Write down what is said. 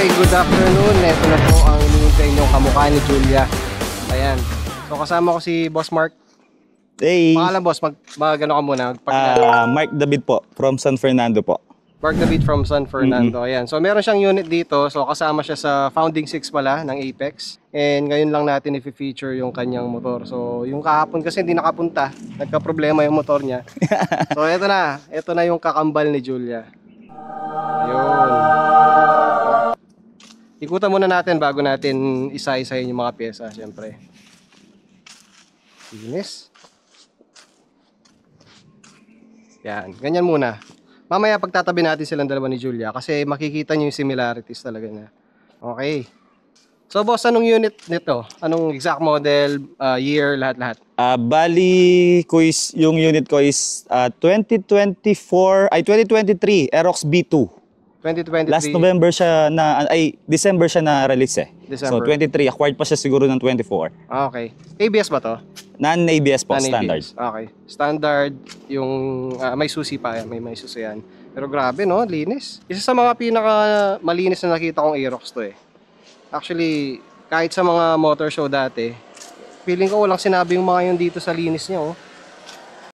Okay, good afternoon. Ito na po ang hinihintay niyong kamukha ni Julia. Ayan. So kasama ko si Boss Mark. Hey! Pangalan boss, mag-ano ka muna. Mark David po, from San Fernando po. Mark David from San Fernando. Ayan. So meron siyang unit dito. So kasama siya sa Founding 6 pala ng Apex. And ngayon lang natin i-feature yung kanyang motor. So yung kahapon kasi hindi nakapunta. Nagka-problema yung motor niya. So ito na. Ito na yung kakambal ni Julia. Ayun. Ikutan muna natin bago natin isa-isahin yung mga pyesa, syempre. Linis. Yan, ganyan muna. Mamaya pagtatabi natin silang dalawa ni Julia kasi makikita nyo yung similarities talaga niya. Okay. So boss, anong unit nito? Anong exact model, year, lahat-lahat? Bali ko is, yung unit ko is 2023 Aerox B2. 2023. Last November siya na, December siya na-release eh. December. So 23, acquired pa siya siguro ng 24. Okay. ABS ba to? Non-ABS po, Non-ABS. standard. Okay. Standard, yung may susi pa yan, may susi yan. Pero grabe no, linis. Isa sa mga pinaka malinis na nakita kong Aerox to eh. Actually, kahit sa mga motor show dati, feeling ko walang sinabi yung mga yun dito sa linis niya oh.